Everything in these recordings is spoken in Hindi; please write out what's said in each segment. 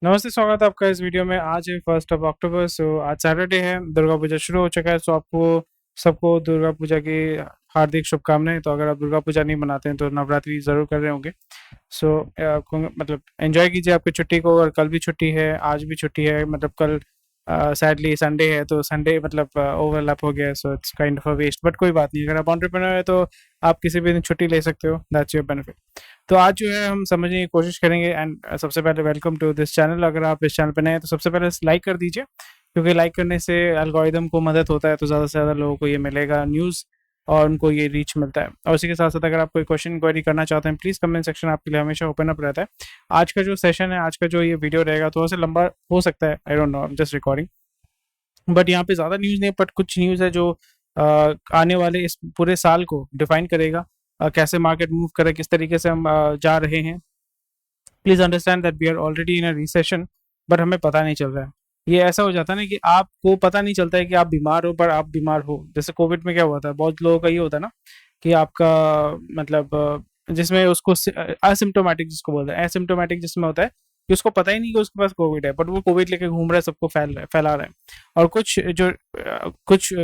नमस्ते, स्वागत है आपका इस वीडियो में। आज है 1 अक्टूबर। आज सैटरडे है, दुर्गा पूजा शुरू हो चुका है। आपको सबको दुर्गा पूजा की हार्दिक शुभकामनाएं। तो अगर आप दुर्गा पूजा नहीं मनाते हैं तो नवरात्रि ज़रूर कर रहे होंगे। आपको मतलब एंजॉय कीजिए आपकी छुट्टी को। और कल भी छुट्टी है, आज भी छुट्टी है। मतलब कल सैडली संडे है, तो संडे मतलब ओवरलैप हो गया है। So it's kind of a waste, but कोई बात नहीं। अगर आप एंटरप्रेन्योर है तो आप किसी भी दिन छुट्टी ले सकते हो। That's your benefit. तो आज जो है हम समझने की कोशिश करेंगे। एंड सबसे पहले वेलकम टू दिस चैनल। अगर आप इस चैनल पर नए हैं तो सबसे पहले लाइक कर दीजिए, क्योंकि लाइक करने से एल्गोरिदम को मदद होता है, तो ज़्यादा से ज़्यादा लोगों को ये मिलेगा न्यूज़ और उनको ये रीच मिलता है। और इसी के साथ साथ अगर आप कोई क्वेश्चन इंक्वायरी करना चाहते हैं, प्लीज़ कमेंट सेक्शन आपके लिए हमेशा ओपन अप रहता है। आज का जो सेशन है, आज का जो ये वीडियो रहेगा, थोड़ा सा लंबा हो सकता है। I don't know, I am just recording. But यहाँ पे ज़्यादा न्यूज़ नहीं है, बट कुछ न्यूज़ है जो आने वाले इस पूरे साल को डिफाइन करेगा। कैसे मार्केट मूव करे, किस तरीके से हम जा रहे हैं। Please understand that we are already in a recession, but हमें पता नहीं चल रहा है। ये ऐसा हो जाता है ना कि आपको पता नहीं चलता है कि आप बीमार हो, पर आप बीमार हो। जैसे कोविड में क्या हुआ था, बहुत लोगों का ये होता है ना कि आपका मतलब जिसमें उसको असिम्टोमेटिक जिसको बोलते हैं, एसिम्टोमेटिक जिसमें होता है कि उसको पता ही नहीं कि उसके पास कोविड है, बट वो कोविड लेके घूम रहा है, सबको फैला रहा है। और कुछ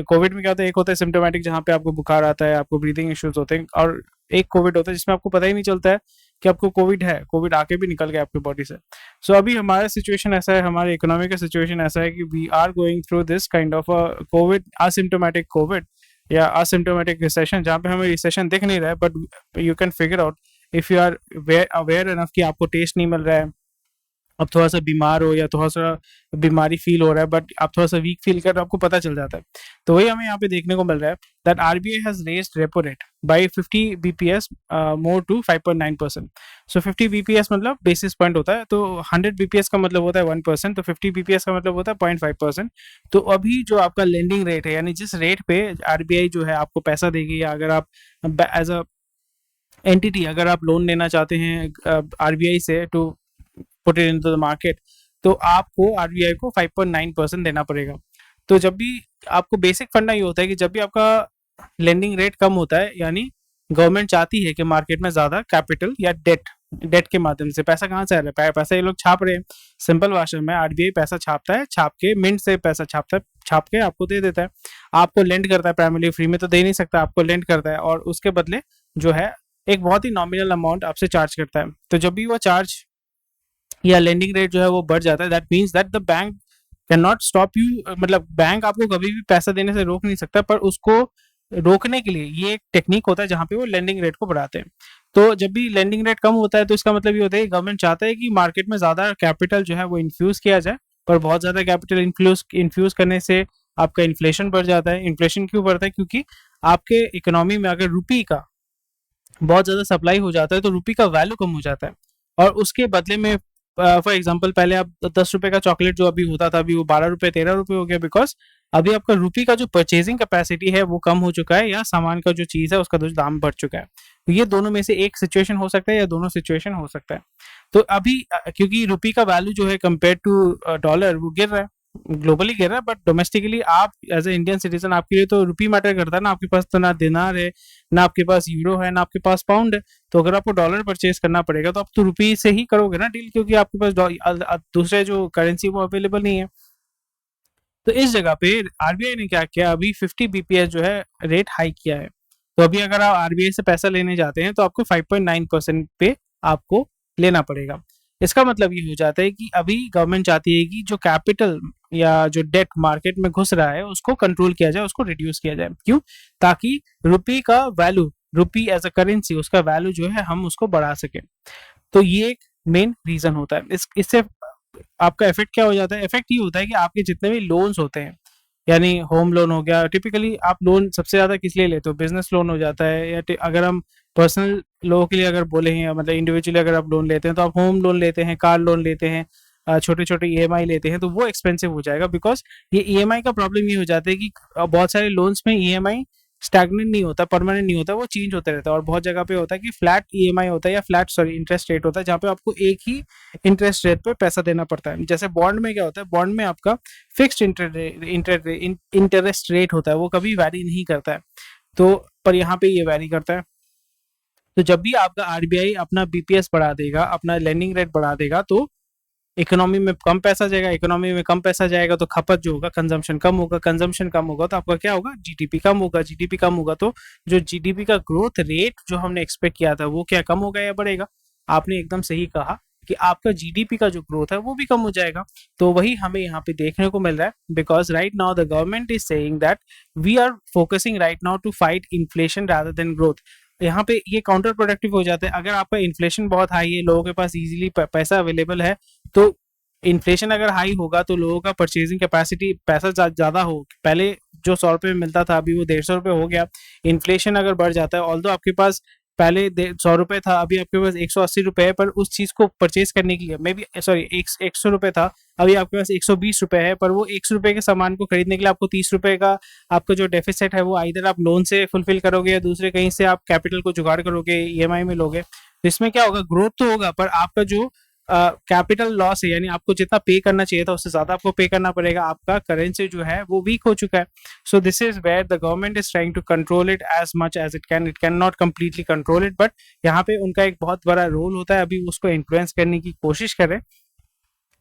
कोविड में क्या होता है, एक होता है सिम्टोमेटिक जहाँ पे आपको बुखार आता है, आपको ब्रीदिंग इश्यूज होते हैं। और एक कोविड होता है जिसमें आपको पता ही नहीं चलता है कि आपको कोविड है, कोविड आके भी निकल गया आपकी बॉडी से। अभी हमारा सिचुएशन ऐसा है, हमारे इकोनॉमी का सिचुएशन ऐसा है कि we are going through this kind of a covid, asymptomatic covid या असिम्टोमेटिक रिसेशन, जहाँ पे हमें रिसेशन दिख नहीं रहा है, but you can figure out if you are aware enough कि आपको टेस्ट नहीं मिल रहा है, आप थोड़ा सा बीमार हो या थोड़ा सा बीमारी फील हो रहा है, बट आप थोड़ा सा वीक फील कर रहे हो, आपको पता चल जाता है। तो वही हमें यहाँ पे देखने को मिल रहा है that RBI has raised repo rate by 50 BPS more to 5.9%। 50 BPS मतलब बेसिस पॉइंट होता है, तो 100 बीपीएस का मतलब होता है 1%, तो 50 बीपीएस का मतलब होता है 0.5%। तो अभी जो आपका लेंडिंग रेट है, यानी जिस रेट पे आरबीआई जो है आपको पैसा देगी, या अगर आप एज अ एंटिटी अगर आप लोन लेना चाहते हैं आरबीआई से to put it into the market, तो आपको आरबीआई को 5.9% देना पड़ेगा। तो जब भी आपको बेसिक फंडा ये होता है कि जब भी आपका लेंडिंग रेट कम होता है, यानी गवर्नमेंट चाहती है कि मार्केट में ज्यादा कैपिटल या डेट डेट के माध्यम से पैसा कहाँ से आ रहा है, पैसा ये लोग छाप रहे हैं। सिंपल भाषा में आरबीआई पैसा छापता है, छाप के मिंट से पैसा छापता है, छाप के आपको दे देता है। आपको लेंड करता है, प्राइमरी फ्री में तो दे नहीं सकता, आपको लेंड करता है और उसके बदले जो है एक बहुत ही नॉमिनल अमाउंट आपसे चार्ज करता है। तो जब भी वो चार्ज या लेंडिंग रेट जो है वो बढ़ जाता है, that means that the bank can not stop you. मतलब बैंक आपको कभी भी पैसा देने से रोक नहीं सकता, पर उसको रोकने के लिए ये एक टेक्निक होता है जहां पे वो लेंडिंग रेट को बढ़ाते हैं। तो जब भी लेंडिंग रेट कम होता है, तो इसका मतलब ये होता है कि गवर्नमेंट चाहता है कि मार्केट में ज्यादा कैपिटल जो है वो इन्फ्यूज किया जाए। पर बहुत ज्यादा कैपिटल इन्फ्यूज करने से आपका इन्फ्लेशन बढ़ जाता है। इन्फ्लेशन क्यों बढ़ता है? क्योंकि आपके इकोनॉमी में अगर रुपी का बहुत ज्यादा सप्लाई हो जाता है, तो रुपी का वैल्यू कम हो जाता है। और उसके बदले में फॉर एग्जाम्पल पहले आप 10 रुपए का चॉकलेट जो अभी होता था, अभी वो 12 रुपए 13 रुपए हो गया, बिकॉज अभी आपका रुपी का जो परचेजिंग कैपेसिटी है वो कम हो चुका है, या सामान का जो चीज है उसका जो दाम बढ़ चुका है। तो ये दोनों में से एक सिचुएशन हो सकता है, या दोनों सिचुएशन हो सकता है। तो अभी क्योंकि रुपी का वैल्यू जो है कंपेयर टू डॉलर वो गिर रहा है, ग्लोबली गिर रहा है, बट डोमेस्टिकली आप एज ए इंडियन सिटीजन आपके लिए तो रुपी मैटर करता है ना। आपके पास तो ना दिनार है, ना आपके पास यूरो है, ना आपके पास पाउंड है। तो अगर आपको डॉलर परचेज करना पड़ेगा तो आप तो रुपी से ही करोगे ना डील, क्योंकि आपके पास दूसरे जो करेंसी वो अवेलेबल नहीं है। तो इस जगह पे आरबीआई ने क्या किया, अभी 50 बीपीएस जो है रेट हाइक किया है। तो अभी अगर आप आरबीआई से पैसा लेने जाते हैं तो आपको 5.9% पे आपको लेना पड़ेगा। इसका मतलब ये हो जाता है कि अभी गवर्नमेंट चाहती है कि जो कैपिटल या जो डेट मार्केट में घुस रहा है उसको कंट्रोल किया जाए, उसको रिड्यूस किया जाए। क्यों? ताकि रुपी का value, rupee as a currency, उसका वैल्यू जो है हम उसको बढ़ा सके। तो ये एक मेन रीजन होता है। इससे आपका इफेक्ट क्या हो जाता है? इफेक्ट ये होता है कि आपके जितने भी लोन्स होते हैं, यानी होम लोन हो गया, टिपिकली आप लोन सबसे ज्यादा किस लिए लेते हो? बिजनेस लोन हो जाता है, या अगर हम पर्सनल लोगों के लिए अगर बोले हैं, मतलब इंडिविजुअली अगर आप लोन लेते हैं, तो आप होम लोन लेते हैं, कार लोन लेते हैं, छोटे छोटे ईएमआई लेते हैं, तो वो एक्सपेंसिव हो जाएगा। बिकॉज ये ईएमआई का प्रॉब्लम ये हो जाता है कि बहुत सारे लोन्स में ईएमआई स्टैग्नेंट नहीं होता, परमानेंट नहीं होता, वो चेंज होते रहता है। और बहुत जगह पे होता है कि फ्लैट ईएमआई होता है, या फ्लैट सॉरी इंटरेस्ट रेट होता है, जहाँ पे आपको एक ही इंटरेस्ट रेट पे पैसा देना पड़ता है। जैसे बॉन्ड में क्या होता है, बॉन्ड में आपका फिक्स्ड इंटरेस्ट रेट होता है, वो कभी वैरी नहीं करता है। तो पर यहाँ पे ये वैरी करता है। तो जब भी आपका आरबीआई अपना बीपीएस बढ़ा देगा, अपना लेंडिंग रेट बढ़ा देगा, तो इकोनॉमी में कम पैसा जाएगा, इकोनॉमी में कम पैसा जाएगा तो खपत जो होगा, कंजम्पशन कम होगा, कंजम्पशन कम होगा तो आपका क्या होगा, जीडीपी कम होगा, जीडीपी कम होगा तो जो जीडीपी का ग्रोथ रेट जो हमने एक्सपेक्ट किया था वो क्या कम होगा या बढ़ेगा? आपने एकदम सही कहा कि आपका जीडीपी का जो ग्रोथ है वो भी कम हो जाएगा। तो वही हमें यहाँ पे देखने को मिल रहा है, because right now the government is saying that we are focusing right now to fight inflation rather than growth. यहाँ पे ये काउंटर प्रोडक्टिव हो जाता है। अगर आपका इन्फ्लेशन बहुत हाई है, लोगों के पास इजीली पैसा अवेलेबल है, तो इन्फ्लेशन अगर हाई होगा तो लोगों का परचेजिंग कैपेसिटी, पैसा ज्यादा हो, पहले जो 100 रुपये में मिलता था अभी वो 150 रुपये हो गया। इन्फ्लेशन अगर बढ़ जाता है, ऑल्दो आपके पास पहले 100 रुपये था, अभी आपके पास 180 रुपये है, पर उस चीज को परचेज करने के लिए मे बी सॉरी 100 रुपये था, अभी आपके पास 120 रुपये है, पर वो 100 रुपये के सामान को खरीदने के लिए आपको 30 रुपये का आपका जो डेफिसिट है वो इधर आप लोन से फुलफिल करोगे या दूसरे कहीं से आप कैपिटल को जुगाड़ करोगे, ईएमआई में लोगे। तो इसमें क्या होगा, ग्रोथ तो होगा पर आपका जो कैपिटल लॉस है, यानी आपको जितना पे करना चाहिए था उससे ज्यादा आपको पे करना पड़ेगा, आपका करेंसी जो है वो वीक हो चुका है। So this is where the government is trying to control it as much as it can not completely control it, but यहाँ पे उनका एक बहुत बड़ा रोल होता है, अभी उसको इन्फ्लुएंस करने की कोशिश करें,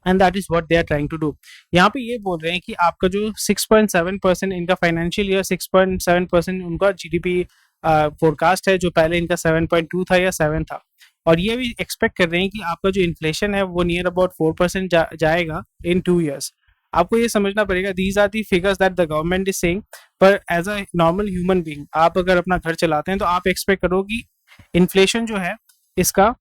and that is what they are trying to do. यहाँ पे ये बोल रहे हैं कि आपका जो 6.7% इनका फाइनेंशियल ईयर 6.7% उनका जीडीपी फोरकास्ट है, जो पहले इनका 7.2 था या 7 था, और ये भी एक्सपेक्ट कर रहे हैं कि आपका जो इन्फ्लेशन है वो नियर अबाउट 4% जाएगा इन 2 years। आपको ये समझना पड़ेगा, these are the figures that the government is saying, पर as a normal human being आप अगर अपना घर चलाते हैं तो आप एक्सपेक्ट करो कि इन्फ्लेशन जो है इसका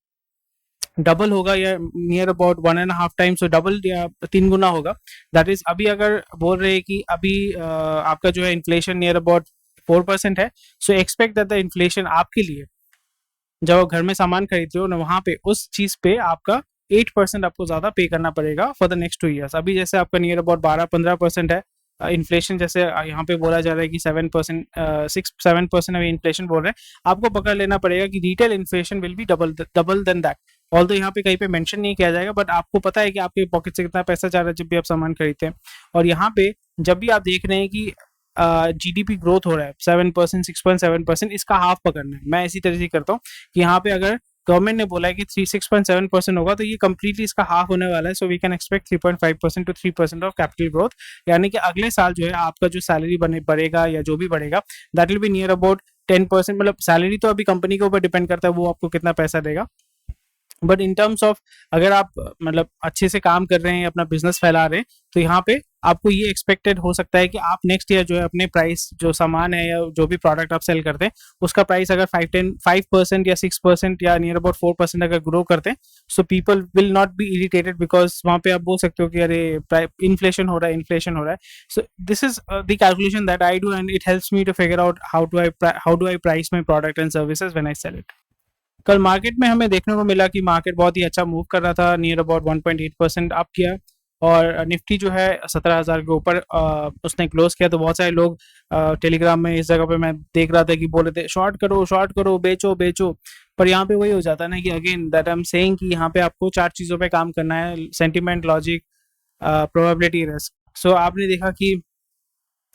डबल होगा या नियर अबाउट 1.5 टाइम्स, तो डबल या 3 गुना होगा। दैट इज अभी अगर बोल रहे हैं कि अभी आपका जो है इन्फ्लेशन नियर अबाउट 4% है, सो एक्सपेक्ट दैट द इन्फ्लेशन आपके लिए जब आप घर में सामान खरीदते हो ना, वहां पे उस चीज पे आपका 8% आपको ज्यादा पे करना पड़ेगा फॉर द नेक्स्ट 2 years। अभी जैसे आपका नियर अबाउट 12-15% है इन्फ्लेशन, जैसे यहाँ पे बोला जा रहा है कि 7%, 6-7% अभी इन्फ्लेशन बोल रहे हैं, आपको पकड़ लेना पड़ेगा कि retail inflation will be double than that. Although यहाँ पे कहीं पे मेंशन नहीं किया जाएगा, बट आपको पता है कि आपके पॉकेट से कितना पैसा जा रहा है जब भी आप सामान खरीदते हैं। और यहाँ पे जब भी आप देख रहे हैं कि जीडीपी ग्रोथ हो रहा है 7%, 6.7%, इसका हाफ पकड़ना है। मैं इसी तरह से करता हूँ कि यहाँ पे अगर गवर्नमेंट ने बोला है कि 6.7% होगा, तो ये कंप्लीटली इसका हाफ होने वाला है। So we can expect 3.5% to 3% of capital growth, यानी कि अगले साल जो है आपका जो सैलरी बढ़ेगा या जो भी बढ़ेगा, that will be near about 10%। मतलब सैलरी तो अभी कंपनी के ऊपर डिपेंड करता है वो आपको कितना पैसा देगा, बट इन टर्म्स ऑफ अगर आप मतलब अच्छे से काम कर रहे हैं, अपना बिजनेस फैला रहे हैं, तो यहाँ पे आपको ये एक्सपेक्टेड हो सकता है कि आप नेक्स्ट ईयर जो है अपने प्राइस, जो सामान है या जो भी प्रोडक्ट आप सेल करते हैं, उसका प्राइस अगर 5% या 6% या नियर अबाउट 4% अगर ग्रो करते हैं, so people will not be irritated, because वहाँ पे आप बोल सकते हो कि अरे इन्फ्लेशन हो रहा है, इन्फ्लेशन हो रहा है। So this is the calculation that I do, and it helps me to figure out how do I price my product and services when I sell it. कल मार्केट में हमें देखने को मिला कि मार्केट बहुत ही अच्छा मूव कर रहा था, नियर अबाउट 1.8% अप किया, और निफ्टी जो है 17,000 के ऊपर उसने क्लोज किया। तो बहुत सारे लोग टेलीग्राम में इस जगह पे मैं देख रहा था कि बोल रहे थे शॉर्ट करो, बेचो बेचो, पर यहाँ पे वही हो जाता है ना कि again that I am saying कि यहाँ पे आपको 4 चीज़ों पे काम करना है, सेंटिमेंट, लॉजिक, प्रोबेबिलिटी, रिस्क। सो आपने देखा कि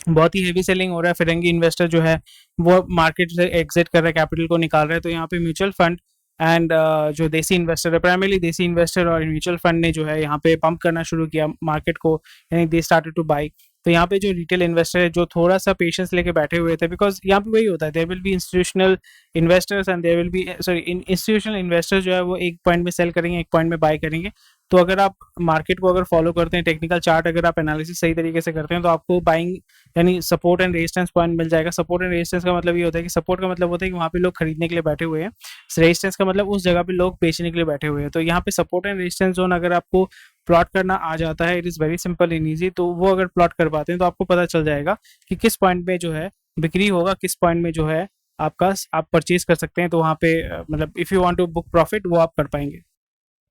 बहुत ही हेवी सेलिंग हो रहा है, फिरंगी इन्वेस्टर जो है वो मार्केट से एग्जिट कर रहे हैं, कैपिटल को निकाल रहे हैं। तो यहाँ पे म्यूचुअल फंड एंड जो देसी इन्वेस्टर है, प्राइमरली देसी इन्वेस्टर और म्यूचुअल फंड ने जो है यहाँ पे पंप करना शुरू किया मार्केट को, यानी दे स्टार्टेड टू बाई। तो यहाँ पे जो रिटेल इन्वेस्टर है जो थोड़ा सा पेशेंस लेके बैठे हुए थे, बिकॉज यहाँ पे वही होता है, there will be institutional investors and there will be sorry institutional investors जो है वो एक पॉइंट में सेल करेंगे, एक पॉइंट में बाय करेंगे। तो अगर आप मार्केट को अगर फॉलो करते हैं, टेक्निकल चार्ट अगर आप एनालिसिस सही तरीके से करते हैं, तो आपको बाइंग यानी सपोर्ट एंड रेजिस्टेंस पॉइंट मिल जाएगा। सपोर्ट एंड रेजिस्टेंस का मतलब ये होता है कि सपोर्ट का मतलब होता है कि वहाँ पे लोग खरीदने के लिए बैठे हुए हैं, रेजिस्टेंस का मतलब उस जगह पे लोग बेचने के लिए बैठे हुए हैं। तो यहाँ पे सपोर्ट एंड रेजिस्टेंस जोन अगर आपको प्लॉट करना आ जाता है, it is very simple and easy, तो वो अगर प्लॉट कर पाते हैं तो आपको पता चल जाएगा कि किस पॉइंट में जो है बिक्री होगा, किस पॉइंट में जो है आपका आप परचेज कर सकते हैं। तो वहाँ पे मतलब if you want to book profit वो आप कर पाएंगे।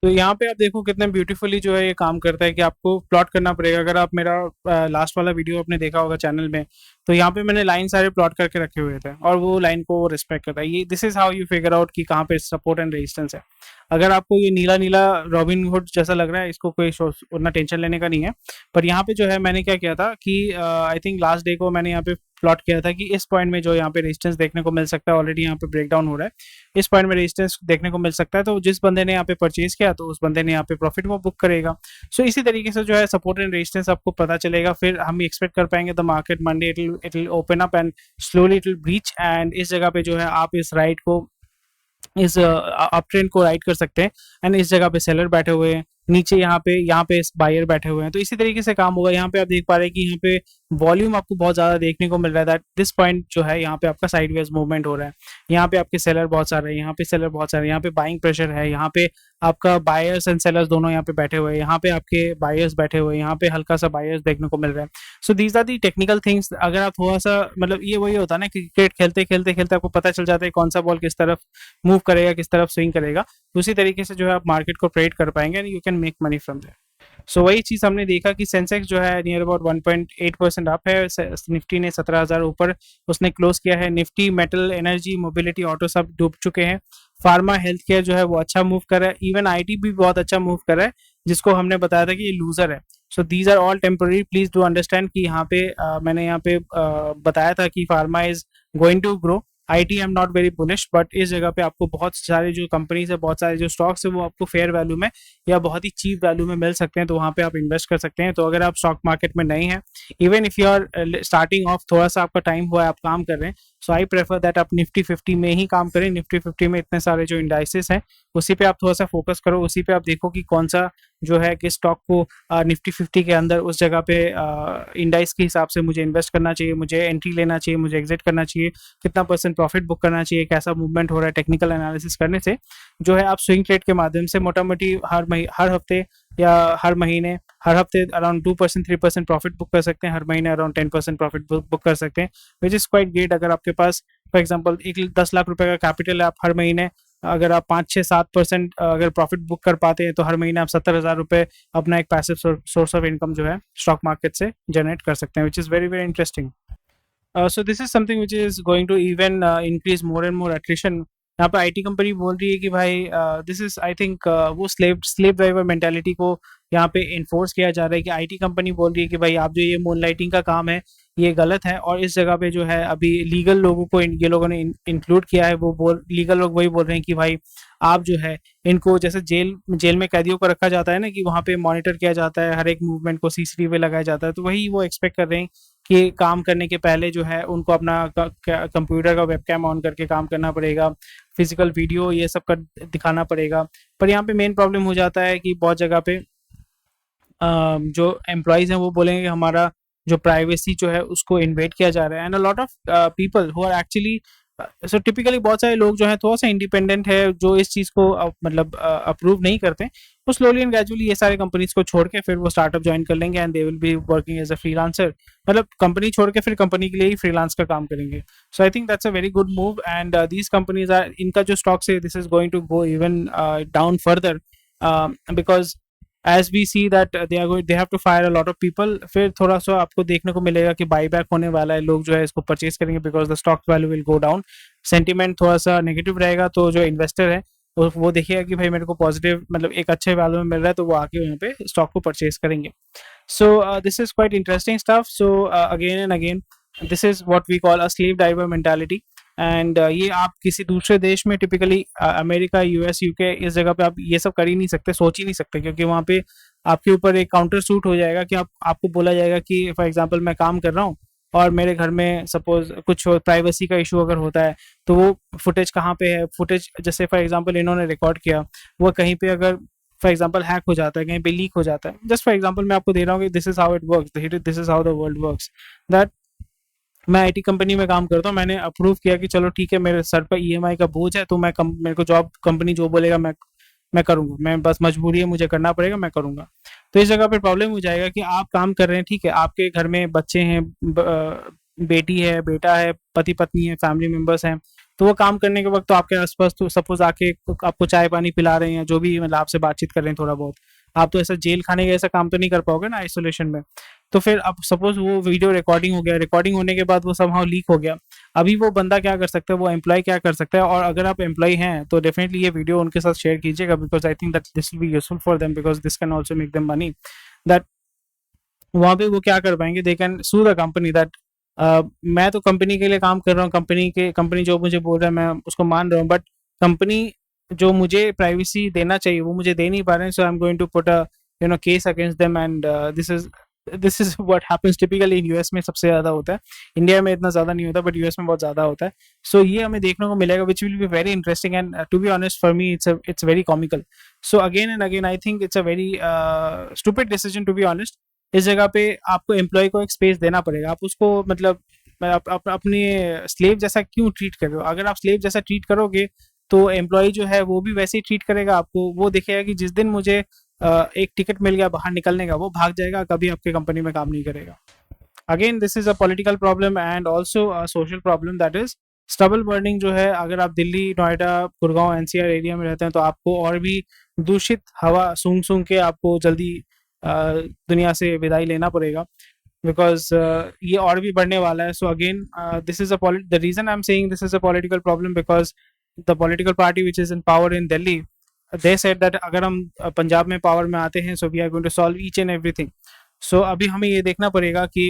तो यहाँ पे आप देखो कितने ब्यूटीफुली जो है ये काम करता है कि आपको प्लॉट करना पड़ेगा। अगर आप मेरा लास्ट वाला वीडियो आपने देखा होगा चैनल में, तो यहाँ पे मैंने लाइन सारे प्लॉट करके रखे हुए थे और वो लाइन को रिस्पेक्ट करता है। ये this is how you figure out कि कहाँ पे सपोर्ट एंड रेजिस्टेंस है। अगर आपको ये नीला-नीला रॉबिनहुड जैसा लग रहा है, इसको कोई उतना टेंशन लेने का नहीं है। पर यहाँ पे जो है मैंने क्या किया था कि आई थिंक लास्ट डे को मैंने यहाँ पे प्लॉट किया था कि इस पॉइंट में जो यहाँ पे रेजिस्टेंस देखने को मिल सकता है, ऑलरेडी यहाँ पे ब्रेकडाउन हो रहा है, इस पॉइंट में रेजिस्टेंस देखने को मिल सकता है, तो जिस बंदे ने यहाँ पे परचेज किया तो उस बंदे ने यहाँ पे प्रॉफिट वो बुक करेगा। सो इसी तरीके से जो है सपोर्ट एंड रेजिस्टेंस आपको पता चलेगा, फिर हम एक्सपेक्ट कर पाएंगे the market Monday it will open up and slowly it will breach, and इस जगह पे जो है आप इस राइट को, इस अप ट्रेंड को राइड कर सकते हैं। एंड इस जगह पे सेलर बैठे हुए हैं, नीचे यहाँ पे बायर बैठे हुए हैं, तो इसी तरीके से काम होगा। यहाँ पे आप देख पा रहे हैं कि यहाँ पे वॉल्यूम आपको बहुत ज्यादा देखने को मिल रहा है, दैट दिस पॉइंट जो है यहाँ पे आपका साइडवेज मूवमेंट हो रहा है। यहाँ पे आपके सेलर बहुत सारे हैं, यहाँ पे सेलर बहुत सारे, यहाँ पे बाइंग प्रेशर है, यहाँ पे आपका बायर्स एंड सेलर्स दोनों यहाँ पे बैठे हुए हैं, यहाँ पे आपके बायर्स बैठे हुए हैं, यहाँ पे हल्का सा बायर्स देखने को मिल रहा है। So these are the technical things. अगर आप थोड़ा सा मतलब ये वही होता है ना, क्रिकेट खेलते खेलते खेलते आपको पता चल जाता है कौन सा बॉल किस तरफ मूव करेगा, किस तरफ स्विंग करेगा, उसी तरीके से जो है आप मार्केट को ट्रेड कर पाएंगे and you can make money from there. So वही चीज हमने देखा कि सेंसेक्स जो है नियर अबाउट 1.8% अप है, निफ्टी ने 17,000 ऊपर उसने क्लोज किया है। Nifty, metal, energy, mobility, auto सब डूब चुके हैं। फार्मा, हेल्थ केयर जो है वो अच्छा मूव कर रहा है, इवन आईटी भी बहुत अच्छा मूव कर रहा है, जिसको हमने बताया था कि ये लूजर है। So these are all temporary, please do understand कि यहाँ पे मैंने यहाँ पे बताया था कि pharma is going to grow. IT I am not very bullish, but इस जगह पे आपको बहुत सारे जो कंपनीज है, बहुत सारे जो स्टॉक्स है वो आपको फेयर वैल्यू में या बहुत ही चीप वैल्यू में मिल सकते हैं, तो वहाँ पे आप इन्वेस्ट कर सकते हैं। तो अगर आप स्टॉक मार्केट में नहीं है, even if you are starting off, थोड़ा सा आपका टाइम हुआ है, आप काम कर रहे हैं, सो आई प्रेफर दैट आप निफ्टी 50 में ही काम करें। निफ्टी 50 में इतने सारे जो इंडाइसेस हैं उसी पे आप थोड़ा सा फोकस करो, उसी पे आप देखो कि कौन सा जो है कि स्टॉक को निफ्टी 50 के अंदर उस जगह पे इंडाइस के हिसाब से मुझे इन्वेस्ट करना चाहिए, मुझे एंट्री लेना चाहिए, मुझे एग्जिट करना चाहिए, कितना % प्रॉफिट बुक करना चाहिए, कैसा मूवमेंट हो रहा है। टेक्निकल एनालिसिस करने से जो है आप स्विंग ट्रेड के माध्यम से मोटा मोटी हर हफ्ते या हर महीने, हर हफ्ते अराउंड 2% 3% प्रॉफिट बुक कर सकते हैं, हर महीने अराउंड 10% प्रॉफिट बुक कर सकते हैं, विच इज़ क्वाइट ग्रेट। अगर आपके पास फॉर एग्जांपल 10 लाख रुपए का कैपिटल है, आप हर महीने अगर आप 5-6-7% अगर प्रॉफिट बुक कर पाते हैं, तो हर महीने आप 70,000 रुपए अपना एक पैसिव सोर्स ऑफ इनकम जो है स्टॉक मार्केट से जनरेट कर सकते हैं, which is very very interesting. So this is something which is going to even increase more and more attrition. यहाँ पे आईटी कंपनी बोल रही है कि भाई दिस इज आई थिंक वो स्लेव ड्राइवर मेंटालिटी को यहाँ पे इन्फोर्स किया जा रहा है कि आईटी कंपनी बोल रही है कि भाई आप जो ये मूनलाइटिंग का काम है ये गलत है, और इस जगह पे जो है अभी लीगल लोगों को ये लोगों ने इंक्लूड किया है। वो लीगल लोग वही बोल रहे हैं कि भाई आप जो है इनको, जैसे जेल में कैदियों को रखा जाता है ना, कि वहाँ पे मॉनिटर किया जाता है, हर एक मूवमेंट को सीसीटीवी लगाया जाता है, तो वही वो एक्सपेक्ट कर रहे हैं कि काम करने के पहले जो है उनको अपना कंप्यूटर का वेबकैम ऑन करके काम करना पड़ेगा, फिजिकल वीडियो ये सब कर दिखाना पड़ेगा। पर यहाँ पे मेन प्रॉब्लम हो जाता है कि बहुत जगह पे जो एम्प्लॉयज हैं वो बोलेंगे कि हमारा जो प्राइवेसी जो है उसको इन्वेट किया जा रहा है, and a lot of people who are actually, so typically बहुत सारे लोग जो है थोड़ा सा इंडिपेंडेंट है, जो इस चीज को मतलब अप्रूव नहीं करते, वो स्लोली एंड ग्रेजुअली ये सारे कंपनीज को छोड़ के फिर वो स्टार्टअप ज्वाइन कर लेंगे and they will be working as a freelancer, मतलब कंपनी छोड़ के फिर कंपनी के लिए ही फ्रीलांस का काम करेंगे। So I think that's a very good move, and these companies are, इनका जो स्टॉक्स है this is going to go even down further, because as we see that they have to fire a lot of people। फिर थोड़ा सा आपको देखने को मिलेगा कि बाईबैक होने वाला है, लोग जो है इसको परचेज करेंगे because the stock value will go down, sentiment थोड़ा सा नेगेटिव रहेगा, तो जो इन्वेस्टर है वो देखिएगा कि भाई मेरे को पॉजिटिव मतलब एक अच्छे वैल्यू में मिल रहा है, तो वो आके वहाँ पे स्टॉक को परचेज करेंगे। So this is quite interesting stuff. So again and again this is what we call a slave driver mentality, and ये आप किसी दूसरे देश में, टिपिकली अमेरिका, यूएस, यूके, इस जगह पे आप ये सब कर ही नहीं सकते, सोच ही नहीं सकते, क्योंकि वहाँ पे आपके ऊपर एक काउंटर सूट हो जाएगा कि आपको बोला जाएगा कि फॉर एग्जांपल मैं काम कर रहा हूँ और मेरे घर में सपोज कुछ प्राइवेसी का इशू अगर होता है, तो वो फुटेज कहाँ पे है, फुटेज जैसे फॉर एग्जांपल इन्होंने रिकॉर्ड किया, वो कहीं पे अगर फॉर एग्जांपल हैक हो जाता है, कहीं पे लीक हो जाता है, जस्ट फॉर एग्जांपल मैं आपको दे रहा हूँ कि this is how it works, this is how the world works, that मैं आईटी कंपनी में काम करता हूँ, मैंने अप्रूव किया कि चलो ठीक है मेरे सर पर ईएमआई का बोझ है, तो मेरे को जॉब कंपनी जो बोलेगा मैं करूंगा, मैं बस मजबूरी है, मुझे करना पड़ेगा, मैं करूंगा। तो इस जगह पे प्रॉब्लम हो जाएगा कि आप काम कर रहे हैं, ठीक है, आपके घर में बच्चे हैं, बेटी है, बेटा है, पति पत्नी है, फैमिली मेंबर्स हैं, तो वो काम करने के वक्त तो आपके आसपास तो सपोज आके आपको चाय पानी पिला रहे हैं, जो भी मतलब आपसे बातचीत कर रहे हैं थोड़ा बहुत, आप तो ऐसा जेल खाने के ऐसा काम तो नहीं कर पाओगे ना आइसोलेशन में। तो फिर अब सपोज वो वीडियो रिकॉर्डिंग हो गया, रिकॉर्डिंग होने के बाद वो समहाउ लीक हो गया, अभी वो बंदा क्या कर सकता है, वो एम्प्लॉय क्या कर सकता है। और अगर आप एम्प्लॉय हैं तो डेफिनेटली ये वीडियो उनके साथ शेयर कीजिएगा, because I think that this will be useful for them, because this can also make them money. That वहाँ पे वो क्या कर पाएंगे, they can sue the company that मैं तो कंपनी के लिए काम कर रहा हूँ, कंपनी जो मुझे बोल रहा है मैं उसको मान रहा हूँ, बट कंपनी जो मुझे प्राइवेसी देना चाहिए वो मुझे दे नहीं पा रहे हैं। So I am going to put a case against them, and this is what happens typically in US में सबसे ज्यादा होता है। इंडिया में इतना ज्यादा नहीं होता, बट यूएस में बहुत ज्यादा होता है। सो ये हमें देखने को मिलेगा, which will be very interesting, and to be honest for me it's very comical. So again and again I think it's a very stupid decision, to be honest. इस जगह पे आपको एम्प्लॉय को एक स्पेस देना पड़ेगा। आप उसको मतलब अपने स्लेव जैसा क्यों ट्रीट कर रहे हो? अगर आप स्लेव जैसा ट्रीट करोगे तो एम्प्लॉय जो है वो भी वैसे ही ट्रीट करेगा आपको। वो देखेगा कि जिस दिन मुझे एक टिकट मिल गया बाहर निकलने का, वो भाग जाएगा, कभी आपके कंपनी में काम नहीं करेगा। Again this is a political problem and also a social problem, that is stubble burning जो है। अगर आप दिल्ली, नोएडा, गुड़गांव, एनसीआर एरिया में रहते हैं तो आपको और भी दूषित हवा सूंघ सूंघ के आपको जल्दी दुनिया से विदाई लेना पड़ेगा, बिकॉज ये और भी बढ़ने वाला है। So again this is the reason I am saying this is a political problem, because the political party which is in power in Delhi, they said that अगर हम पंजाब में पावर में आते हैं so we are going to solve each and everything. So अभी हमें ये देखना पड़ेगा कि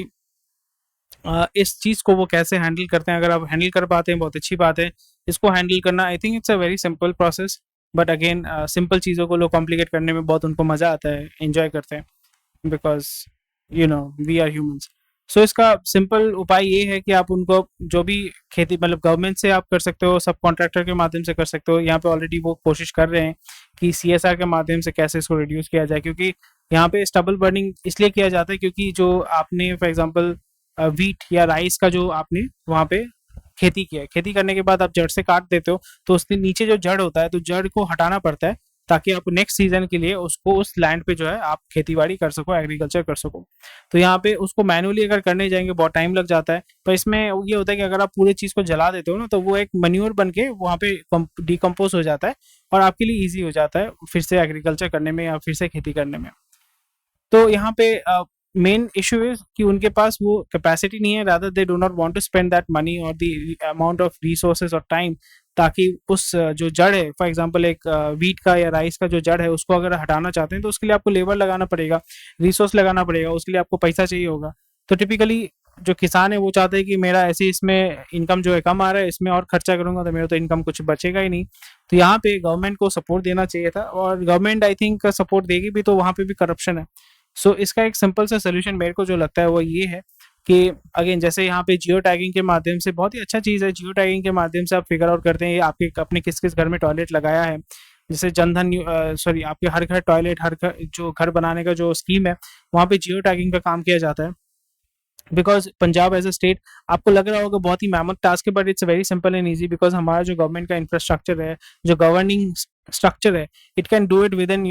इस चीज़ को वो कैसे हैंडल करते हैं। अगर आप हैंडल कर पाते हैं बहुत अच्छी बात है। इसको हैंडल करना आई think it's a very simple process, but again simple चीज़ों को लोग कॉम्प्लिकेट करने में बहुत उनको मज़ा आता है, एंजॉय करते हैं, बिकॉज वी आर ह्यूमंस। सो इसका सिंपल उपाय ये है कि आप उनको जो भी खेती मतलब गवर्नमेंट से आप कर सकते हो, सब कॉन्ट्रैक्टर के माध्यम से कर सकते हो। यहाँ पे ऑलरेडी वो कोशिश कर रहे हैं कि सीएसआर के माध्यम से कैसे इसको रिड्यूस किया जाए, क्योंकि यहाँ पे स्टबल बर्निंग इसलिए किया जाता है क्योंकि जो आपने फॉर एग्जांपल व्हीट या राइस का जो आपने वहाँ पे खेती किया है, खेती करने के बाद आप जड़ से काट देते हो तो उसके नीचे जो जड़ होता है तो जड़ को हटाना पड़ता है ताकि आप नेक्स्ट सीजन के लिए उसको उस लैंड पे जो है आप खेती बाड़ी कर सको, एग्रीकल्चर कर सको। तो यहाँ पे उसको मैनुअली अगर करने जाएंगे बहुत टाइम लग जाता है। पर इसमें ये होता है कि अगर आप पूरी चीज़ को जला देते हो ना तो वो एक मन्यूर बन के वहाँ पे डिकम्पोज हो जाता है और आपके लिए ईजी हो जाता है फिर से एग्रीकल्चर करने में या फिर से खेती करने में। तो यहाँ पे मेन इशू इज कि उनके पास वो कैपेसिटी नहीं है, rather they do not want to spend that money और द अमाउंट ऑफ रिसोर्सेज और टाइम, ताकि उस जो जड़ है फॉर एग्जांपल एक व्हीट का या राइस का जो जड़ है उसको अगर हटाना चाहते हैं तो उसके लिए आपको लेबर लगाना पड़ेगा, रिसोर्स लगाना पड़ेगा, उसके लिए आपको पैसा चाहिए होगा। तो टिपिकली जो किसान है वो चाहते हैं कि मेरा ऐसे इसमें इनकम जो है कम आ रहा है, इसमें और खर्चा करूंगा तो मेरा तो इनकम कुछ बचेगा ही नहीं। तो यहाँ पे गवर्नमेंट को सपोर्ट देना चाहिए था और गवर्नमेंट आई थिंक सपोर्ट देगी भी, तो वहाँ पे भी करप्शन है। सो इसका एक सिंपल सा सोल्यूशन मेरे को जो लगता है वो ये है कि अगेन जैसे यहाँ पे जियो टैगिंग के माध्यम से बहुत ही अच्छा चीज़ है। जियो टैगिंग के माध्यम से आप फिगर आउट करते हैं आपके अपने किस किस घर में टॉयलेट लगाया है। जैसे जनधन सॉरी आपके हर घर टॉयलेट, हर घर जो घर बनाने का जो स्कीम है वहाँ पे जियो टैगिंग का काम किया जाता है। Because Punjab as a state आपको लग रहा होगा बहुत ही मेहनत टास्क है, but it's very simple and easy, because हमारा जो गवर्नमेंट का इंफ्रास्ट्रक्चर है, जो गवर्निंग स्ट्रक्चर है, it can do it within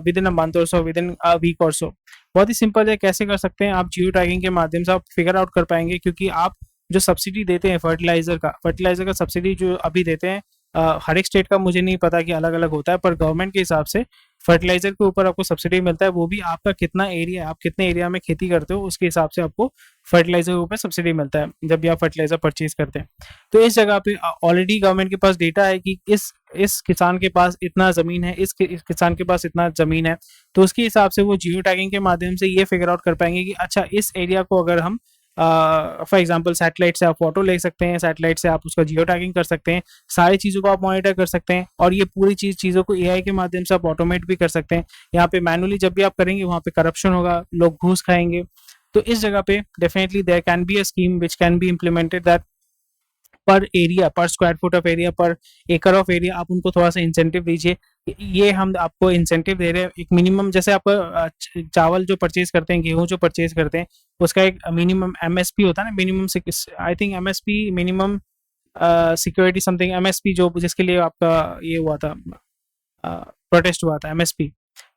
within a month और so, with in a week और सो। बहुत ही सिंपल है। कैसे कर सकते हैं आप? जियो टैगिंग के माध्यम से आप फिगर आउट कर पाएंगे, क्योंकि आप जो सब्सिडी देते हैं फर्टिलाइजर का सब्सिडी जो अभी देते हैं हर एक स्टेट का मुझे नहीं पता कि अलग अलग होता है, पर गवर्नमेंट के हिसाब से फर्टिलाइजर के ऊपर आपको सब्सिडी मिलता है। वो भी आपका कितना एरिया है, आप कितने एरिया में खेती करते हो उसके हिसाब से आपको फर्टिलाइजर के ऊपर सब्सिडी मिलता है जब भी आप फर्टिलाइजर परचेज करते हैं। तो इस जगह पे ऑलरेडी गवर्नमेंट के पास डेटा है कि इस किसान के पास इतना जमीन है, इस किसान के पास इतना जमीन है, तो उसके हिसाब से वो जियो टैगिंग के माध्यम से ये फिगर आउट कर पाएंगे कि अच्छा इस एरिया को अगर हम फॉर एग्जांपल सैटेलाइट से आप फोटो ले सकते हैं, सैटेलाइट से आप उसका जियो टैगिंग कर सकते हैं, सारी चीज़ों को आप मॉनिटर कर सकते हैं और ये पूरी चीज़ों को एआई के माध्यम से आप ऑटोमेट भी कर सकते हैं। यहाँ पे मैनुअली जब भी आप करेंगे वहाँ पे करप्शन होगा, लोग घूस खाएंगे। तो इस जगह पे definitely there can be a scheme which can be implemented that per area, per square foot of area, per एकड़ ऑफ एरिया आप उनको थोड़ा सा इंसेंटिव दीजिए। ये हम आपको इंसेंटिव दे रहे हैं एक मिनिमम, जैसे आपका चावल जो परचेज करते हैं, गेहूं जो परचेज करते हैं, उसका एक मिनिमम एमएसपी होता है ना, minimum I think MSP minimum security something, MSP जो जिसके लिए आपका ये हुआ था प्रोटेस्ट हुआ था एमएसपी।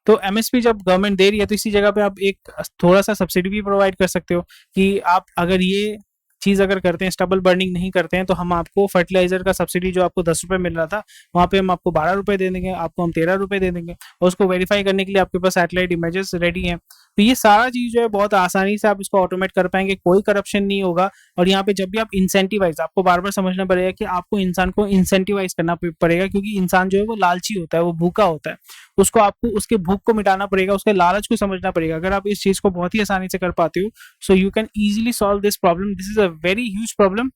तो एमएसपी जब गवर्नमेंट दे रही है तो इसी जगह पे आप एक थोड़ा सा सब्सिडी भी प्रोवाइड कर सकते हो कि आप अगर ये चीज़ अगर करते हैं, स्टबल बर्निंग नहीं करते हैं, तो हम आपको फर्टिलाइजर का सब्सिडी जो आपको 10 रुपये मिल रहा था, वहाँ पे हम आपको 12 रुपये दे देंगे, आपको हम 13 रुपये दे देंगे, और उसको वेरीफाई करने के लिए आपके पास सैटेलाइट इमेजेस रेडी हैं। तो ये सारा चीज़ जो है बहुत आसानी से आप इसको ऑटोमेट कर पाएंगे, कोई करप्शन नहीं होगा। और यहाँ पे जब भी आप इंसेंटिवाइज, आपको बार बार समझना पड़ेगा कि आपको इंसान को इंसेंटिवाइज करना पड़ेगा, क्योंकि इंसान जो है वो लालची होता है, वो भूखा होता है, उसको आपको उसके भूख को मिटाना पड़ेगा, उसके लालच को समझना पड़ेगा। अगर आप इस चीज को बहुत ही आसानी से कर पाते हो, so you can easily solve this problem. This is a very huge problem,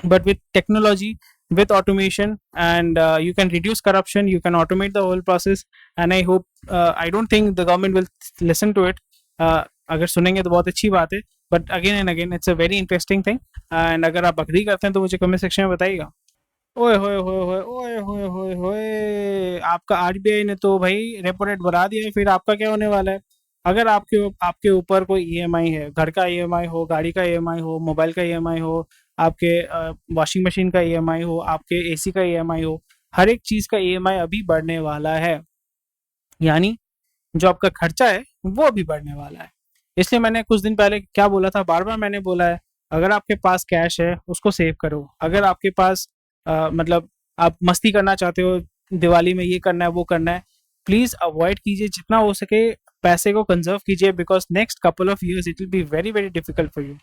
but with technology, with automation, and you can reduce corruption, you can automate the whole process, and I hope, I don't think the government will listen to it. अगर सुनेंगे तो बहुत अच्छी बात है, but again and again it's a very interesting thing. And अगर आप अग्री करते हैं तो मुझे कमेंट सेक्शन में बताइएगा। ओए होए होए होए ओए होए होए होए, आपका आरबीआई ने तो भाई रेपो रेट बढ़ा दिया है, फिर आपका क्या होने वाला है? अगर आपके ऊपर कोई ईएमआई है, घर का ईएमआई हो, गाड़ी का ईएमआई हो, मोबाइल का ईएमआई हो, आपके वॉशिंग मशीन का ईएमआई हो, आपके एसी का ईएमआई हो, हर एक चीज का ईएमआई अभी बढ़ने वाला है। यानी जो आपका खर्चा है वो अभी बढ़ने वाला है। इसलिए मैंने कुछ दिन पहले क्या बोला था, बार बार मैंने बोला है, अगर आपके पास कैश है उसको सेव करो। अगर आपके पास मतलब आप मस्ती करना चाहते हो, दिवाली में ये करना है वो करना है, प्लीज अवॉइड कीजिए, जितना हो सके पैसे को कंजर्व कीजिए, because next couple of years it will be very very difficult for you,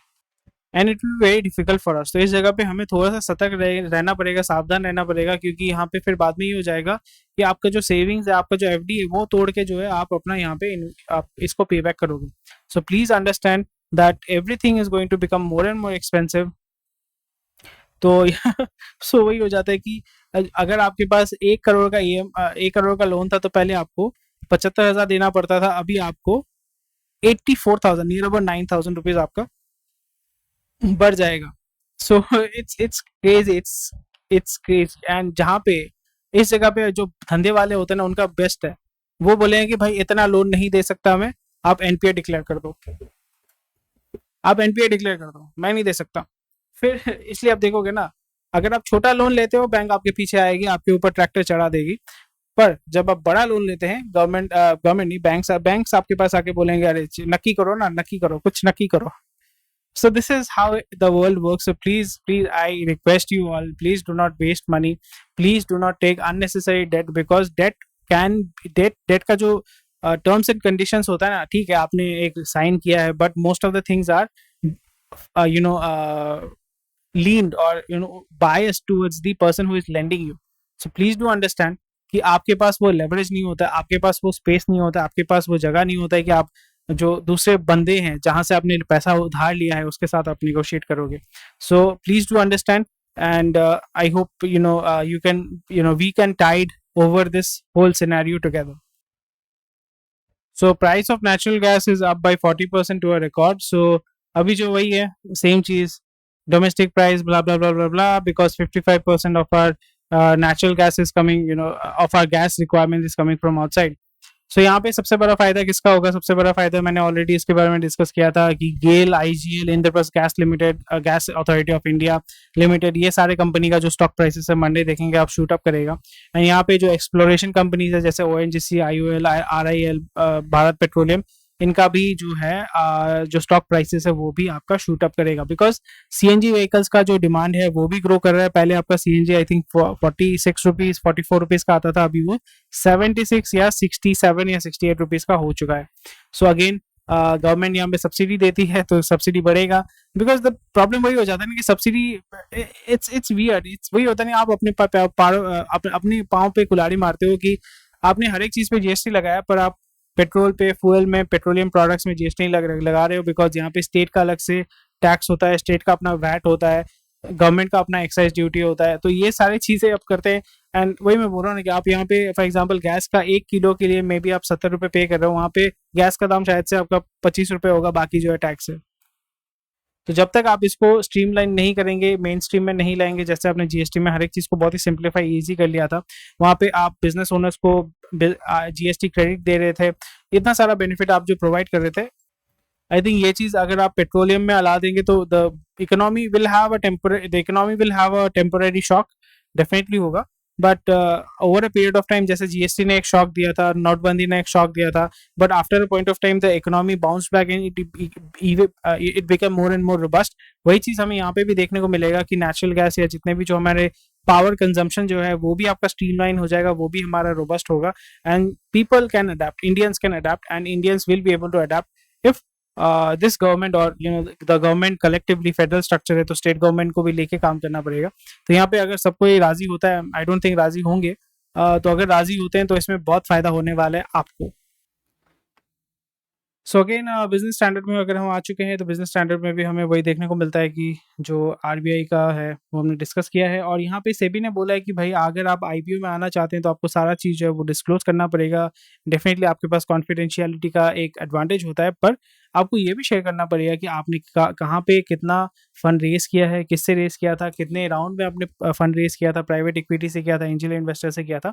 and it will be very difficult for us. तो इस जगह पे हमें थोड़ा सा सतर्क रहना पड़ेगा, सावधान रहना पड़ेगा, क्योंकि यहाँ पे फिर बाद में ये हो जाएगा कि आपका जो सेविंग्स है, आपका जो एफडी है, वो तोड़ के जो है आप अपना यहाँ पे आप इसको पे बैक करोगे। So please understand that everything is going to become more and more expensive. तो सो वही हो जाता है कि अगर आपके पास 1 करोड़ का 1 करोड़ का लोन था, तो पहले आपको 75,000 देना पड़ता था, अभी आपको 84,000, नियर अबाउट 9,000 रुपीज आपका बढ़ जाएगा। So it's crazy. एंड जहाँ पे इस जगह पे जो धंधे वाले होते हैं ना, उनका बेस्ट है, वो बोले कि भाई इतना लोन नहीं दे सकता मैं, आप एनपीए डिक्लेयर कर दो, आप एनपीए डिक्लेयर कर दो, मैं नहीं दे सकता। फिर इसलिए आप देखोगे ना, अगर आप छोटा लोन लेते हो, बैंक आपके पीछे आएगी, आपके ऊपर ट्रैक्टर चढ़ा देगी। पर जब आप बड़ा लोन लेते हैं, गवर्नमेंट नहीं, बैंक्स आपके पास आके बोलेंगे, अरे नक्की करो ना, नक्की करो, कुछ नक्की करो। So this is how the world works. So please, I request you all, please do not waste money. Please do not take unnecessary debt, because debt का जो terms and conditions होता है ना, ठीक है आपने एक साइन किया है, but most of the things are leaned or biased towards the person who is lending you. So please do understand कि आपके पास वो लेवरेज नहीं होता, आपके पास वो स्पेस नहीं होता, आपके पास वो जगह नहीं होता है कि आप जो दूसरे बंदे हैं जहां से आपने पैसा उधार लिया है उसके साथ आप निगोशिएट करोगे। So please do understand, and I hope you can we can tide over this whole scenario together. So price of natural gas is up by 40% to a record. So अभी जो वही है, सेम चीज, domestic price blah blah blah blah blah, because 55% of our natural gas is coming, of our gas requirement is coming from outside. सो यहाँ पे सबसे बड़ा फायदा किसका होगा? सबसे बड़ा फायदा मैंने ऑलरेडी इसके बारे में डिस्कस किया था कि GAIL, IGL, Indraprastha gas limited, gas authority of India limited, ये सारे कंपनी का जो स्टॉक प्राइसेस है मंडे देखेंगे आप, शूट अप करेगा। एंड यहाँ पे जो एक्सप्लोरेशन कंपनीज है जैसे ONGC, IOL, RIL, Bharat petroleum, इनका भी जो है जो स्टॉक प्राइसेस है वो भी आपका शूट अप करेगा, बिकॉज सीएनजी व्हीकल्स का जो डिमांड है वो भी ग्रो कर रहा है। पहले आपका CNG I think 46 rupees 44 rupees का आता था, अभी वो 76 या 67 या 68 रुपीज का हो चुका है। सो अगेन गवर्नमेंट यहाँ पे सब्सिडी देती है तो सब्सिडी बढ़ेगा, बिकॉज द प्रॉब्लम वही हो जाता है ना कि सब्सिडी इट्स वियर्ड, इट्स वही होता है ना, आप अपने पाँव पे कुल्हाड़ी मारते हो कि आपने हर एक चीज पे जीएसटी लगाया, पर आप पेट्रोल पे, फ्यूल में, पेट्रोलियम प्रोडक्ट्स में जीएसटी लगा रहे हो, बिकॉज यहाँ पे स्टेट का अलग से टैक्स होता है, स्टेट का अपना वैट होता है, गवर्नमेंट का अपना एक्साइज ड्यूटी होता है। तो ये सारी चीजें आप करते हैं, एंड वही मैं बोल रहा हूँ ना कि आप यहाँ पे फॉर एग्जांपल गैस का 1 किलो के लिए मे बी आप 70 रुपये पे कर रहे हो, वहाँ पे गैस का दाम शायद से आपका 25 रुपये होगा, बाकी जो है टैक्स है। तो जब तक आप इसको स्ट्रीमलाइन नहीं करेंगे, मेन स्ट्रीम में नहीं लाएंगे, जैसे आपने जीएसटी में हर एक चीज को बहुत ही सिंप्लीफाई इजी कर लिया था, वहाँ पे आप बिजनेस ओनर्स को जीएसटी क्रेडिट दे रहे थे, इतना सारा बेनिफिट आप जो प्रोवाइड कर रहे थे, आई थिंक ये चीज अगर आप पेट्रोलियम में अला देंगे तो the economy will have a temporary shock, definitely होगा। But over a period of time, जैसे जीएसटी ने एक शॉक दिया था, नोटबंदी ने एक शॉक दिया था, but after a point of time the economy bounce back and it become more and more robust. वही चीज़ हमें यहाँ पे भी देखने को मिलेगा कि नेचुरल गैस या जितने भी जो हमारे पावर कंजम्पशन जो है वो भी आपका स्ट्रीमलाइन हो जाएगा, वो भी हमारा रोबस्ट होगा, and people can adapt, Indians can adapt, and Indians will be able to adapt if this government और the government collectively, federal structure है तो स्टेट गवर्नमेंट को भी लेके काम करना पड़ेगा। तो यहाँ पे अगर सबको ये राजी होता है, आई डोंट थिंक राजी होंगे, तो अगर राजी होते हैं तो इसमें बहुत फायदा होने वाला है आपको। सो अगेन बिजनेस स्टैंडर्ड में अगर हम आ चुके हैं तो बिजनेस स्टैंडर्ड में भी हमें वही देखने को मिलता है कि जो आरबीआई का है वो हमने डिस्कस किया है, और यहाँ पे सेबी ने बोला है कि भाई अगर आप आईपीओ में आना चाहते हैं तो आपको सारा चीज़ जो है वो डिस्क्लोज करना पड़ेगा। डेफिनेटली आपके पास कॉन्फिडेंशियलिटी का एक एडवांटेज होता है, पर आपको ये भी शेयर करना पड़ेगा कि आपने कहाँ पे कितना फंड रेस किया है, किससे रेस किया था, कितने राउंड में आपने फंड रेस किया था, प्राइवेट इक्विटी से किया था, एंजल इन्वेस्टर से किया था,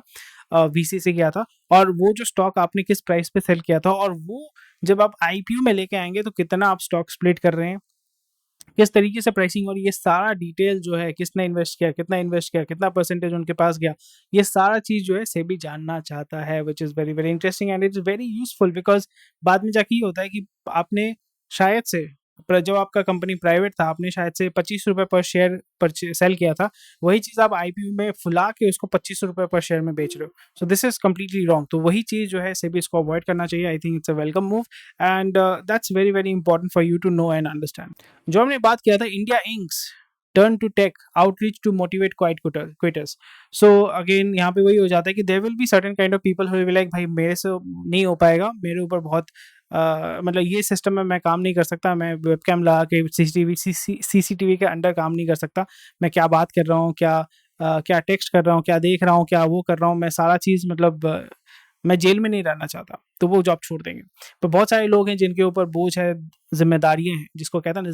वीसी से किया था, और वो जो स्टॉक आपने किस प्राइस पे सेल किया था, और वो जब आप आईपीओ में लेके आएंगे तो कितना आप स्टॉक स्प्लिट कर रहे हैं, किस तरीके से प्राइसिंग, और ये सारा डिटेल जो है किसने इन्वेस्ट किया, कितना इन्वेस्ट किया, कितना परसेंटेज उनके पास गया, ये सारा चीज़ जो है सेबी जानना चाहता है, विच is very very interesting and it's very useful, because बाद में जाके ये होता है कि आपने शायद से जब आपका कंपनी प्राइवेट था आपने शायद से 25 रुपए पर शेयर पर सेल किया था, वही चीज़ आप आईपीओ में फुला के उसको 25 रुपए पर शेयर में बेच रहे हो। सो दिस इज कम्प्लीटली रॉन्ग। तो वही चीज़ जो है सेबी इसको अवॉइड करना चाहिए। I think it's a welcome move, and that's very very important for you to know and understand. जो हमने बात किया था India Inc's turn to tech outreach to motivate quiet quitters. So again यहाँ पे वही हो जाता है कि there will be certain kind of people who will like भाई मेरे से नहीं हो पाएगा, मेरे ऊपर बहुत मतलब ये सिस्टम में मैं काम नहीं कर सकता, मैं वेबकैम लगा के सीसीटीवी के अंडर काम नहीं कर सकता, मैं क्या बात कर रहा हूँ, क्या टेक्स्ट कर रहा हूँ, क्या देख रहा हूँ, क्या वो कर रहा हूँ, मैं सारा चीज़ मतलब मैं जेल में नहीं रहना चाहता, तो वो जॉब छोड़ देंगे। तो बहुत सारे लोग हैं जिनके ऊपर बोझ है, जिम्मेदारियां हैं, जिसको कहता है ना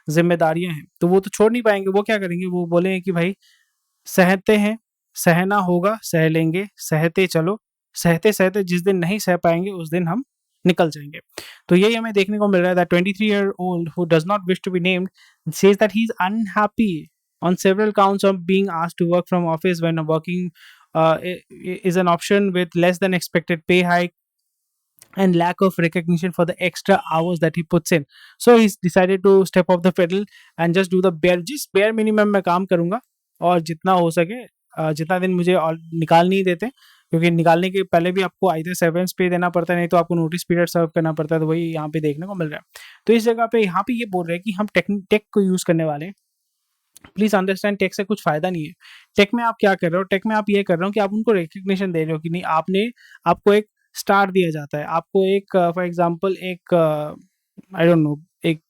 जिम्मेदारियां हैं, तो वो तो छोड़ नहीं पाएंगे। वो क्या करेंगे, वो बोलेंगे कि भाई सहते हैं, सहना होगा, सह लेंगे, सहते चलो, सहते सहते जिस दिन नहीं सह पाएंगे उस दिन हम निकल जाएंगे। तो यही हमें देखने को मिल रहा है that 23-year-old who does not wish to be named says that he is unhappy on several counts of being asked to work from office when working is an option with less than expected pay hike and lack of recognition for the extra hours that he puts in. So he's decided to step off the pedal and just do the bare minimum मैं काम करूँगा, और जितना हो सके जितना दिन मुझे निकाल नहीं देते, क्योंकि निकालने के पहले भी आपको आइदर सेवरेंस पे देना पड़ता है, नहीं तो आपको नोटिस पीरियड सर्व करना पड़ता है। तो वही यहाँ पे देखने को मिल रहा है। तो इस जगह पे यहाँ पे ये बोल रहे हैं कि हम टेक को यूज़ करने वाले हैं। प्लीज अंडरस्टैंड, टेक से कुछ फायदा नहीं है। टेक में आप क्या कर रहे हो, टेक में आप ये कर रहे हो कि आप उनको रिकग्निशन दे रहे हो कि नहीं, आपको एक स्टार दिया जाता है, आपको एक फॉर एग्जांपल एक आई डोंट नो एक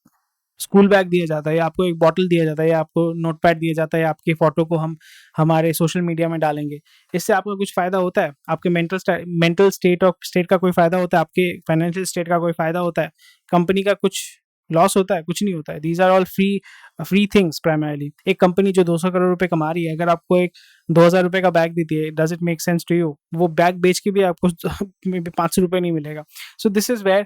स्कूल बैग दिया जाता है, या आपको एक बॉटल दिया जाता है, या आपको नोटपैड दिया जाता है, आपकी फोटो को हम हमारे सोशल मीडिया में डालेंगे। इससे आपको कुछ फायदा होता है, आपके मेंटल स्टेट का कोई फायदा होता है, आपके फाइनेंशियल स्टेट का कोई फायदा होता है, कंपनी का कुछ लॉस होता है, कुछ नहीं होता है। These are all free things primarily. एक कंपनी जो 200 करोड़ रुपए कमा रही है, अगर आपको एक 2000 रुपए का बैग देती है, does it make sense to you? वो बैग बेच के भी आपको 500 रुपए नहीं मिलेगा। So this is where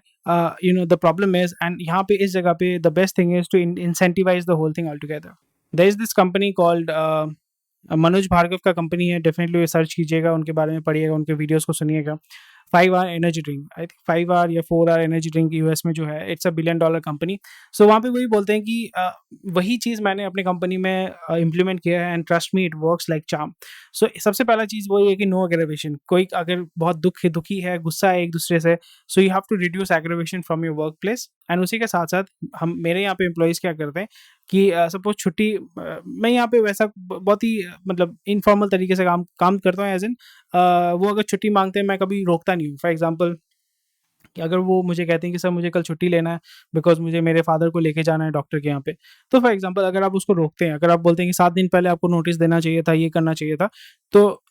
the problem is, and यहाँ पे इस जगह पे the best thing is to incentivize the whole thing all together. There is this company called Manoj Bhargava का कंपनी है, डेफिनेटली सर्च कीजिएगा, उनके बारे में पढ़िएगा, उनके वीडियोस को सुनिएगा। 5 hour energy drink, I think 5 hour या 4 आवर एनर्जी ड्रिंक यूएस में जो है, इट्स $1 बिलियन कंपनी। सो वहाँ पे वही बोलते हैं कि वही चीज़ मैंने अपनी कंपनी में इम्प्लीमेंट किया है, and trust me it works like charm. So सबसे पहला चीज़ वही है कि नो एग्रेवेशन। कोई अगर बहुत दुखी है, गुस्सा है एक दूसरे से, so you have to reduce aggravation from your work place. And उसी के साथ साथ हम मेरे यहाँ पे एम्प्लॉयज़ क्या करते हैं कि सपोज छुट्टी, मैं यहाँ पे वैसा बहुत ही मतलब इनफॉर्मल तरीके से काम करता हूँ, एज इन वो अगर छुट्टी मांगते हैं मैं कभी रोकता नहीं हूँ। फॉर एग्जांपल कि अगर वो मुझे कहते हैं कि सर मुझे कल छुट्टी लेना है बिकॉज मुझे मेरे फादर को लेके जाना है डॉक्टर के यहाँ पे, तो फॉर एग्जांपल अगर आप उसको रोकते हैं, अगर आप बोलते हैं कि 7 दिन पहले आपको नोटिस देना चाहिए था, ये करना चाहिए था, तो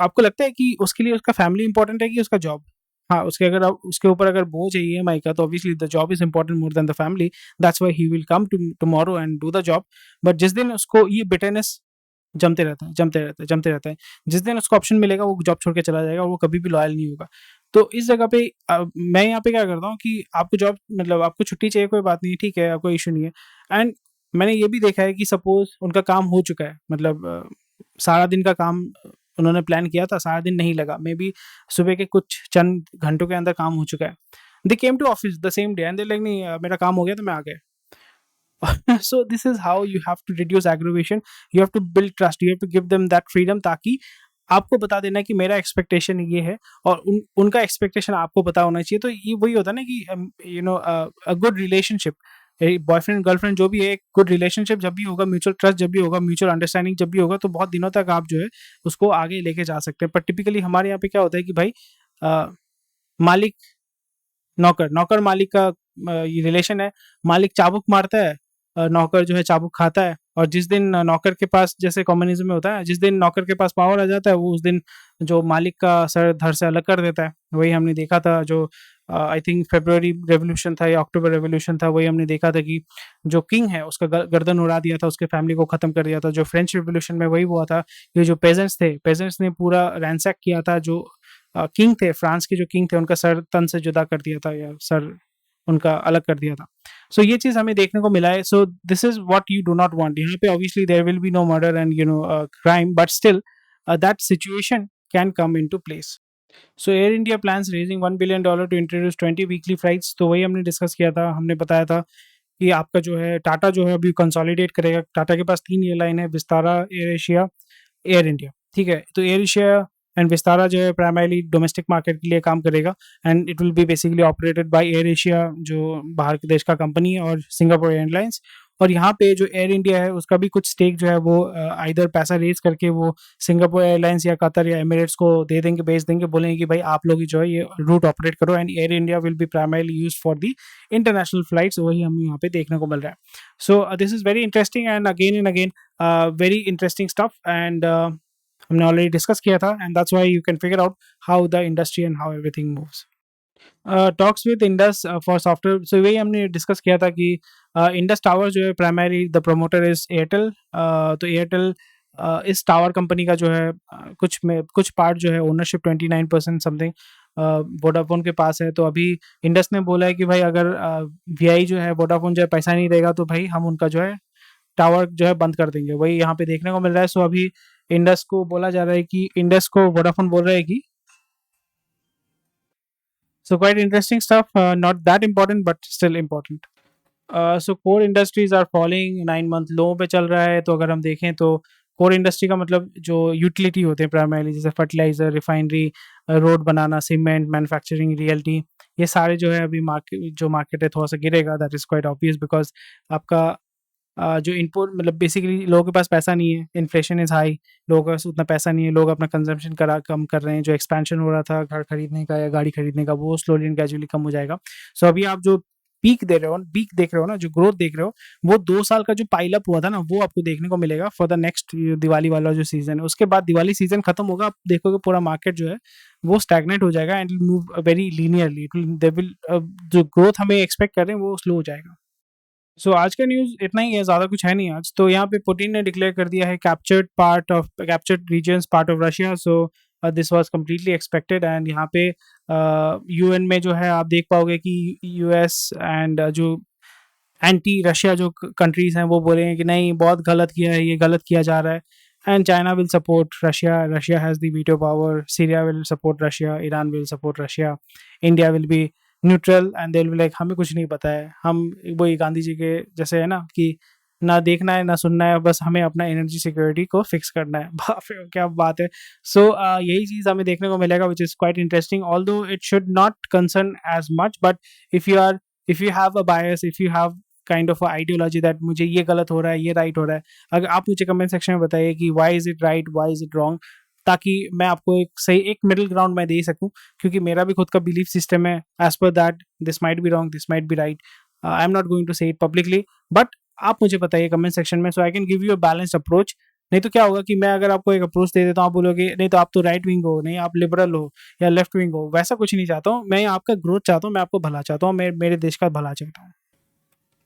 आपको लगता है कि उसके लिए उसका फैमिली इंपॉर्टेंट है कि उसका जॉब? हाँ, उसके ऊपर अगर बोझ है ईएमआई का, तो obviously the job is important more than the family. That's why he will come tomorrow and do the job. But जिस दिन उसको ये बिटरनेस जमते रहता है, जिस दिन उसको ऑप्शन मिलेगा वो जॉब छोड़ के चला जाएगा, और वो कभी भी लॉयल नहीं होगा। तो इस जगह पे मैं यहाँ पे क्या करता हूँ कि आपको जॉब मतलब आपको छुट्टी चाहिए, कोई बात नहीं, ठीक है, कोई इशू नहीं है। एंड मैंने ये भी देखा है कि सपोज उनका काम हो चुका है, मतलब सारा दिन का काम उन्होंने प्लान किया था, सारा दिन नहीं लगा, मे बी सुबह के कुछ चंद घंटों के अंदर काम हो चुका है। They came to office the same day and they like नहीं मेरा काम हो गया तो मैं आ गया। So this is how you have to reduce aggravation, you have to build trust, you have to give them that freedom, ताकि आपको बता देना कि मेरा एक्सपेक्टेशन ये है और उनका एक्सपेक्टेशन आपको पता होना चाहिए। तो ये वही होता है ना कि you know a good relationship, boyfriend girlfriend जो भी है, एक गुड रिलेशनशिप जब भी होगा, म्यूचुअल ट्रस्ट जब भी होगा, म्यूचुअल अंडरस्टैंडिंग जब भी होगा, तो बहुत दिनों तक आप जो है उसको आगे लेके जा सकते हैं। पर टिपिकली हमारे यहाँ पे क्या होता है कि भाई मालिक नौकर, नौकर मालिक का ये रिलेशन है। मालिक चाबुक मारता है, नौकर जो है चाबुक खाता है। और जिस दिन नौकर के पास, जैसे कम्युनिज्म में होता है, जिस दिन नौकर के पास पावर आ जाता है, वो उस दिन जो मालिक का सर धड़ से अलग कर देता है। वही हमने देखा था, जो आई थिंक फरवरी रेवोल्यूशन था या अक्टूबर रेवोल्यूशन था, वही हमने देखा था कि जो किंग है उसका गर्दन उड़ा दिया था, उसके फैमिली को खत्म कर दिया था। जो फ्रेंच रेवोल्यूशन में वही हुआ था, ये जो पेजेंट्स थे, पेजेंट्स ने पूरा रैंसैक किया था। जो किंग थे, फ्रांस के जो किंग थे, उनका सर तन से जुदा कर दिया था, या सर उनका अलग कर दिया था। सो ये चीज़ हमें देखने को मिला है। So this is what you do not want. यहाँ पे obviously there will be no murder and crime, but still that situation can come into place. So Air India plans raising $1 billion to introduce 20 weekly flights. तो वही हमने डिस्कस किया था, हमने बताया था कि आपका जो है टाटा जो है अभी कंसोलिडेट करेगा। टाटा के पास 3 एयरलाइन है, Vistara, air Asia, air India, ठीक है। तो एयर एशिया एंड विस्तारा जो है प्राइमरली डोमेस्टिक मार्केट के लिए काम करेगा, and it will be basically operated by air Asia, जो बाहर के देश का कंपनी है, और सिंगापुर एयरलाइंस। और यहाँ पे जो एयर इंडिया है उसका भी कुछ स्टेक जो है वो इधर पैसा रेज करके वो सिंगापुर एयरलाइंस या कतर या एमिरेट्स को दे देंगे, बेच देंगे, बोलेंगे कि भाई आप लोग ही जो है ये रूट ऑपरेट करो, and Air India will be primarily use for the international flights. वही हमें यहाँ पे देखने को मिल रहा है। So this is very interesting and again very interesting stuff, and हमने ऑलरेडी डिस्कस किया था, and that's why you can figure out how the industry and how everything moves. Talks with Indus for software. So वही हमने डिस्कस किया था कि इंडस टावर जो है primary the promoter is Airtel. तो एयरटेल इस टावर कंपनी का जो है कुछ पार्ट जो है ओनरशिप 29% समथिंग वोडाफोन के पास है। तो अभी इंडस ने बोला है कि भाई अगर वीआई जो है, वोडाफोन जो है पैसा नहीं देगा, तो भाई हम उनका जो है टावर जो है बंद कर देंगे। वही यहाँ पे देखने को मिल रहा है। सो अभी इंडस को बोला जा रहा है कि इंडस को वोडाफोन बोल रहा है कि so quite interesting stuff, not that important but still important. So core industries are falling, 9 month low पे चल रहा है। तो अगर हम देखें तो कोर इंडस्ट्री का मतलब जो यूटिलिटी होते हैं प्राइमरली, जैसे फर्टिलाइजर, रिफाइनरी, रोड बनाना, सीमेंट, मैन्युफैक्चरिंग, रियल्टी, ये सारे जो है अभी मार्केट है थोड़ा सा गिरेगा। That is quite obvious, because आपका जो इनपुट मतलब बेसिकली लोगों के पास पैसा नहीं है, इन्फ्लेशन इज़ हाई, लोगों के पास उतना पैसा नहीं है, लोग अपना कंजम्पशन कम कर रहे हैं। जो एक्सपेंशन हो रहा था घर खरीदने का या गाड़ी खरीदने का, वो स्लोली एंड ग्रेजुअली कम हो जाएगा। सो अभी आप जो पीक देख रहे हो ना, जो ग्रोथ देख रहे हो, वो 2 साल का जो पाइल अप हुआ था ना, वो आपको देखने को मिलेगा फॉर द नेक्स्ट दिवाली वाला जो सीजन है। उसके बाद दिवाली सीजन खत्म होगा, आप देखोगे पूरा मार्केट जो है वो स्टैग्नेट हो जाएगा, and move very linearly. They will जो ग्रोथ हमें एक्सपेक्ट कर रहे हैं वो स्लो हो जाएगा। सो आज का न्यूज़ इतना ही है, ज़्यादा कुछ है नहीं आज। तो यहाँ पे पुतिन ने डिक्लेयर कर दिया है captured regions part of Russia. So this was completely expected, and यहाँ पे यूएन में जो है आप देख पाओगे कि यूएस एंड जो एंटी रशिया जो कंट्रीज हैं वो बोले हैं कि नहीं, बहुत गलत किया है, ये गलत किया जा रहा है। And China will support Russia, Russia has the veto power, Syria will support Russia, Iran will support Russia, India will B neutral, and they will be like हमें कुछ नहीं पता है। हम वही गांधी जी के जैसे है ना कि ना देखना है ना सुनना है, बस हमें अपना एनर्जी सिक्योरिटी को फिक्स करना है। बाप रे क्या बात है। सो यही चीज़ हमें देखने को मिलेगा, which is quite interesting, although it should not concern as much, but if you have a bias, if you have kind of ideology that मुझे ये गलत हो रहा है, ये राइट हो रहा है, अगर आप मुझे कमेंट सेक्शन में बताइए कि why is it right, why is it wrong, ताकि मैं आपको एक मिडिल ग्राउंड मैं दे सकूं, क्योंकि मेरा भी खुद का बिलीफ सिस्टम है। एज पर that this might be wrong, this might be right, I am not going to say it publicly, but आप मुझे बताइए कमेंट सेक्शन में, so I can give you a balanced approach. नहीं तो क्या होगा कि मैं अगर आपको एक अप्रोच दे देता हूँ, आप बोलोगे नहीं तो आप तो राइट विंग हो, नहीं आप लिबरल हो या लेफ्ट विंग हो। वैसा कुछ नहीं चाहता हूँ मैं, आपका ग्रोथ चाहता हूँ, मैं आपको भला चाहता हूँ, मैं मेरे देश का भला चाहता हूँ।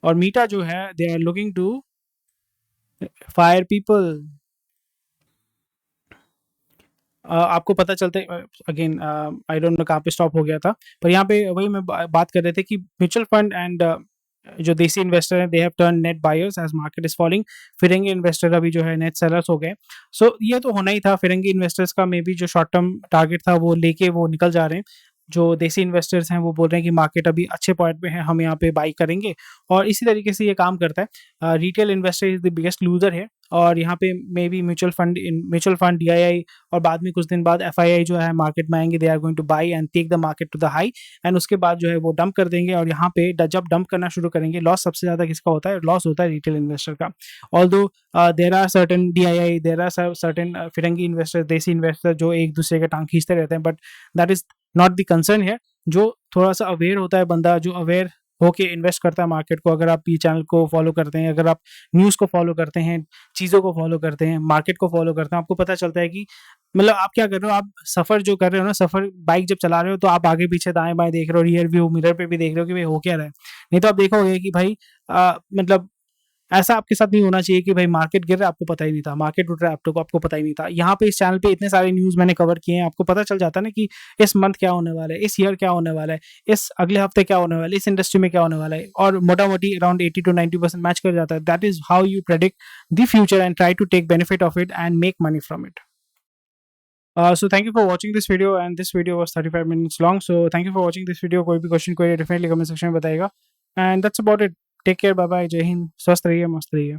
और मीटा जो है they are looking to fire people. आपको पता चलता है, अगेन आई डोंट नो कहाँ पे स्टॉप हो गया था, पर यहाँ पे वही मैं बात कर रहे थे कि म्यूचुअल फंड एंड जो देसी इन्वेस्टर हैं they have turn net buyers as market is falling. फिरंगी इन्वेस्टर अभी जो है नेट सेलर्स हो गए। सो ये तो होना ही था, फिरंगी इन्वेस्टर्स का मे बी जो शॉर्ट टर्म टारगेट था वो लेके वो निकल जा रहे हैं। जो देसी इन्वेस्टर्स हैं वो बोल रहे हैं कि मार्केट अभी अच्छे पॉइंट पे है, हम यहाँ पे बाई करेंगे। और इसी तरीके से ये काम करता है। Retail investor is the biggest loser है। और यहाँ पे may be mutual fund DII और बाद में कुछ दिन बाद एफआईआई जो है मार्केट में आएंगे, they are going to buy and take the market to the high. And उसके बाद जो है वो डंप कर देंगे, और यहाँ पे जब डंप करना शुरू करेंगे, लॉस सबसे ज्यादा किसका होता है? लॉस होता है रिटेल इन्वेस्टर का। Although there are certain DII, there are certain फिरंगी इन्वेस्टर, देसी इन्वेस्टर जो एक दूसरे के टांग खींचते रहते हैं, but that is not the concern है। जो थोड़ा सा अवेयर होता है बंदा, जो अवेयर होके इन्वेस्ट करता है मार्केट को, अगर आप ये चैनल को फॉलो करते हैं, अगर आप न्यूज़ को फॉलो करते हैं, चीज़ों को फॉलो करते हैं, मार्केट को फॉलो करते हैं, आपको पता चलता है कि मतलब आप क्या कर रहे हो। आप सफ़र जो कर रहे हो ना, सफ़र बाइक जब चला रहे हो तो आप आगे पीछे दाएं बाएं देख रहे हो, रियर व्यू मिरर पे भी देख रहे हो कि भाई हो क्या रहा है। नहीं तो आप देखोगे कि भाई मतलब ऐसा आपके साथ नहीं होना चाहिए कि भाई मार्केट गिर रहा है आपको पता ही नहीं था, मार्केट उठ रहा है आपको पता ही नहीं था। यहाँ पे इस चैनल पे इतने सारे न्यूज़ मैंने कवर किए हैं, आपको पता चल जाता है ना कि इस मंथ क्या होने वाला है, इस ईयर क्या होने वाला है, इस अगले हफ्ते क्या होने वाला है, इस इंडस्ट्री में क्या होने वाला है, और मोटा मोटी अराउंड 80 to 90% मैच कर जाता है। That is how you predict the future and try to take benefit of it and make money from it. So thank you for watching this video, and this video was 35 minutes long. So thank you for watching this video. कोई भी क्वेश्चन कोई डेफिनेटली कमेंट सेक्शन में बताइएगा। And that's about it. Take care, bye bye, जय हिंद, स्वस्थ रहिए, मस्त रहिए।